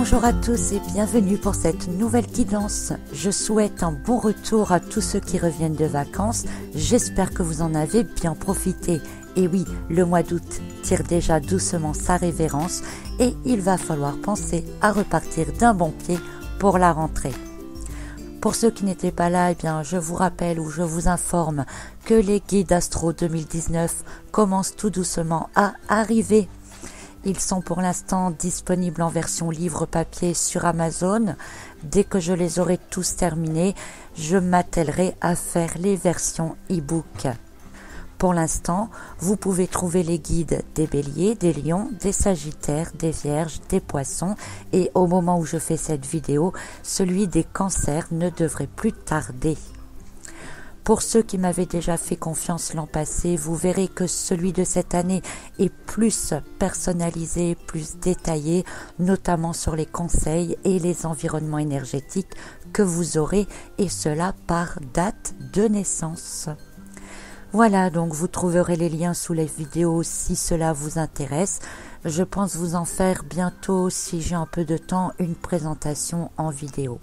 Bonjour à tous et bienvenue pour cette nouvelle guidance. Je souhaite un bon retour à tous ceux qui reviennent de vacances. J'espère que vous en avez bien profité. Et oui, le mois d'août tire déjà doucement sa révérence et il va falloir penser à repartir d'un bon pied pour la rentrée. Pour ceux qui n'étaient pas là, je vous rappelle ou je vous informe que les guides Astro 2019 commencent tout doucement à arriver. Ils sont pour l'instant disponibles en version livre papier sur Amazon. Dès que je les aurai tous terminés, je m'attellerai à faire les versions e-book. Pour l'instant, vous pouvez trouver les guides des béliers, des lions, des sagittaires, des vierges, des poissons et au moment où je fais cette vidéo, celui des cancers ne devrait plus tarder. Pour ceux qui m'avaient déjà fait confiance l'an passé, vous verrez que celui de cette année est plus personnalisé, plus détaillé, notamment sur les conseils et les environnements énergétiques que vous aurez, et cela par date de naissance. Voilà, donc vous trouverez les liens sous les vidéos si cela vous intéresse. Je pense vous en faire bientôt, si j'ai un peu de temps, une présentation en vidéo.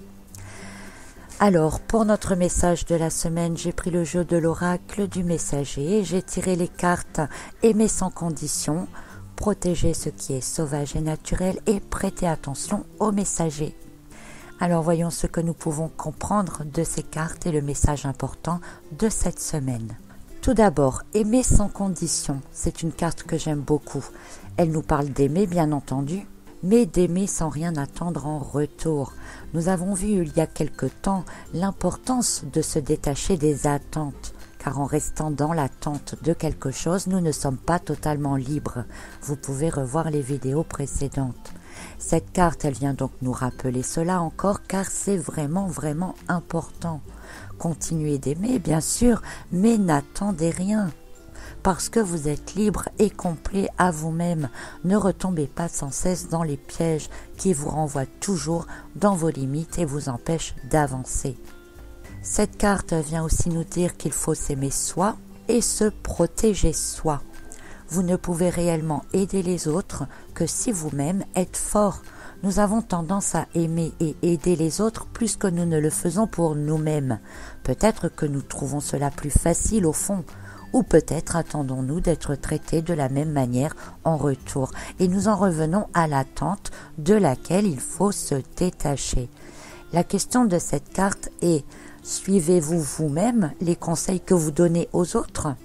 Alors, pour notre message de la semaine, j'ai pris le jeu de l'oracle du messager, j'ai tiré les cartes aimer sans condition, protéger ce qui est sauvage et naturel et prêter attention au messager. Alors voyons ce que nous pouvons comprendre de ces cartes et le message important de cette semaine. Tout d'abord, aimer sans condition, c'est une carte que j'aime beaucoup. Elle nous parle d'aimer bien entendu, mais d'aimer sans rien attendre en retour. Nous avons vu il y a quelque temps l'importance de se détacher des attentes, car en restant dans l'attente de quelque chose, nous ne sommes pas totalement libres. Vous pouvez revoir les vidéos précédentes. Cette carte, elle vient donc nous rappeler cela encore, car c'est vraiment important. Continuez d'aimer, bien sûr, mais n'attendez rien. Parce que vous êtes libre et complet à vous-même. Ne retombez pas sans cesse dans les pièges qui vous renvoient toujours dans vos limites et vous empêchent d'avancer. Cette carte vient aussi nous dire qu'il faut s'aimer soi et se protéger soi. Vous ne pouvez réellement aider les autres que si vous-même êtes fort. Nous avons tendance à aimer et aider les autres plus que nous ne le faisons pour nous-mêmes. Peut-être que nous trouvons cela plus facile au fond. Ou peut-être attendons-nous d'être traités de la même manière en retour et nous en revenons à l'attente de laquelle il faut se détacher. La question de cette carte est: suivez-vous vous-même les conseils que vous donnez aux autres?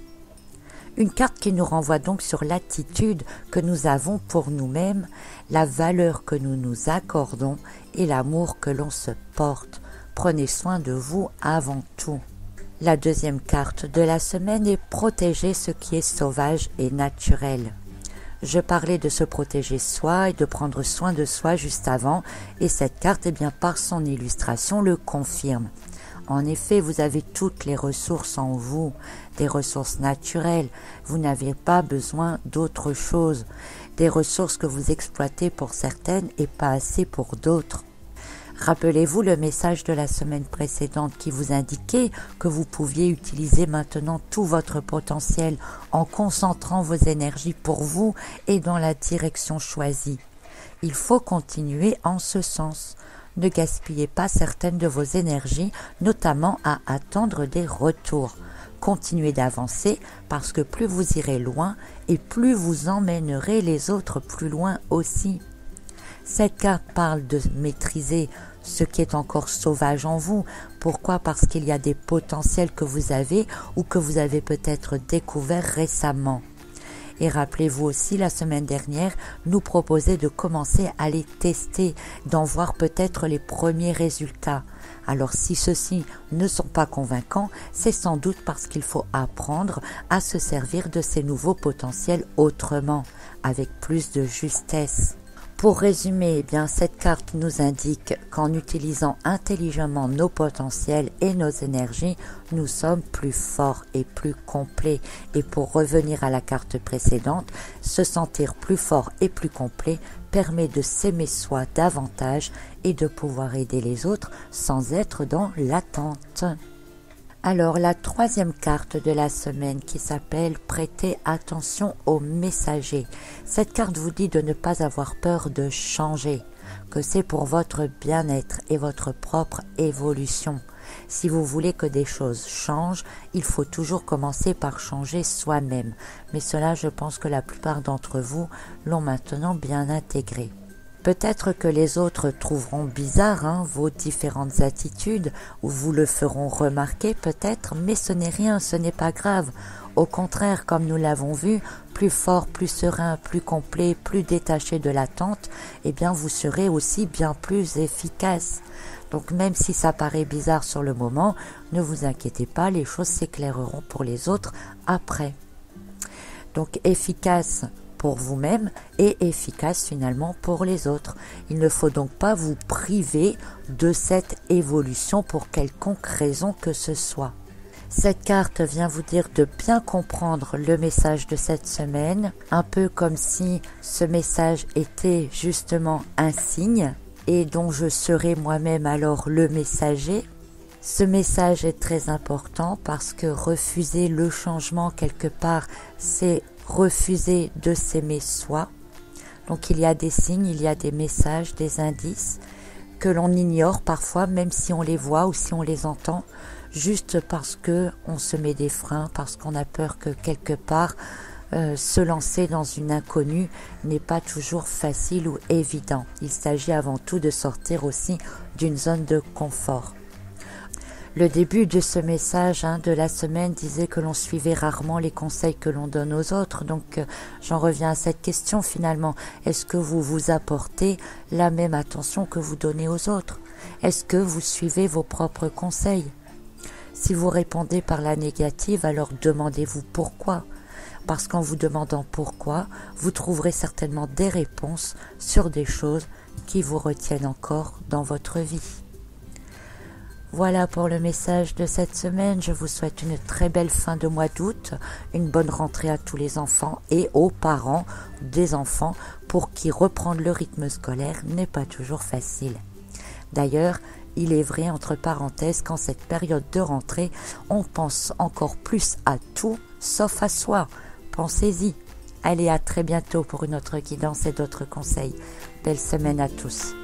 Une carte qui nous renvoie donc sur l'attitude que nous avons pour nous-mêmes, la valeur que nous nous accordons et l'amour que l'on se porte. Prenez soin de vous avant tout. La deuxième carte de la semaine est protéger ce qui est sauvage et naturel. Je parlais de se protéger soi et de prendre soin de soi juste avant, et cette carte, par son illustration, le confirme. En effet, vous avez toutes les ressources en vous, des ressources naturelles. Vous n'avez pas besoin d'autre chose, des ressources que vous exploitez pour certaines et pas assez pour d'autres. Rappelez-vous le message de la semaine précédente qui vous indiquait que vous pouviez utiliser maintenant tout votre potentiel en concentrant vos énergies pour vous et dans la direction choisie. Il faut continuer en ce sens. Ne gaspillez pas certaines de vos énergies, notamment à attendre des retours. Continuez d'avancer parce que plus vous irez loin et plus vous emmènerez les autres plus loin aussi. Cette carte parle de maîtriser ce qui est encore sauvage en vous. Pourquoi? Parce qu'il y a des potentiels que vous avez ou que vous avez peut-être découverts récemment. Et rappelez-vous aussi, la semaine dernière, nous proposait de commencer à les tester, d'en voir peut-être les premiers résultats. Alors si ceux-ci ne sont pas convaincants, c'est sans doute parce qu'il faut apprendre à se servir de ces nouveaux potentiels autrement, avec plus de justesse. Pour résumer, cette carte nous indique qu'en utilisant intelligemment nos potentiels et nos énergies, nous sommes plus forts et plus complets. Et pour revenir à la carte précédente, se sentir plus fort et plus complet permet de s'aimer soi davantage et de pouvoir aider les autres sans être dans l'attente. Alors la troisième carte de la semaine qui s'appelle « Prêtez attention aux messagers ». Cette carte vous dit de ne pas avoir peur de changer. que c'est pour votre bien-être et votre propre évolution. Si vous voulez que des choses changent, il faut toujours commencer par changer soi-même. Mais cela, je pense que la plupart d'entre vous l'ont maintenant bien intégré. Peut-être que les autres trouveront bizarre vos différentes attitudes, ou vous le feront remarquer peut-être, mais ce n'est rien, ce n'est pas grave. Au contraire, comme nous l'avons vu, plus fort, plus serein, plus complet, plus détaché de l'attente, eh bien vous serez aussi bien plus efficace. Donc même si ça paraît bizarre sur le moment, ne vous inquiétez pas, les choses s'éclaireront pour les autres après. Donc efficace pour vous-même et efficace finalement pour les autres. Il ne faut donc pas vous priver de cette évolution pour quelconque raison que ce soit. Cette carte vient vous dire de bien comprendre le message de cette semaine, un peu comme si ce message était justement un signe et dont je serai moi-même alors le messager. Ce message est très important parce que refuser le changement quelque part, c'est refuser de s'aimer soi. Donc il y a des signes, il y a des messages, des indices que l'on ignore parfois, même si on les voit ou si on les entend, juste parce que on se met des freins, parce qu'on a peur que quelque part se lancer dans une inconnue n'est pas toujours facile ou évident. Il s'agit avant tout de sortir aussi d'une zone de confort. Le début de ce message de la semaine disait que l'on suivait rarement les conseils que l'on donne aux autres. Donc j'en reviens à cette question finalement. Est-ce que vous vous apportez la même attention que vous donnez aux autres? Est-ce que vous suivez vos propres conseils? Si vous répondez par la négative, alors demandez-vous pourquoi. Parce qu'en vous demandant pourquoi, vous trouverez certainement des réponses sur des choses qui vous retiennent encore dans votre vie. Voilà pour le message de cette semaine. Je vous souhaite une très belle fin de mois d'août, une bonne rentrée à tous les enfants et aux parents des enfants pour qui reprendre le rythme scolaire n'est pas toujours facile. D'ailleurs, il est vrai, entre parenthèses, qu'en cette période de rentrée, on pense encore plus à tout sauf à soi. Pensez-y. Allez, à très bientôt pour une autre guidance et d'autres conseils. Belle semaine à tous.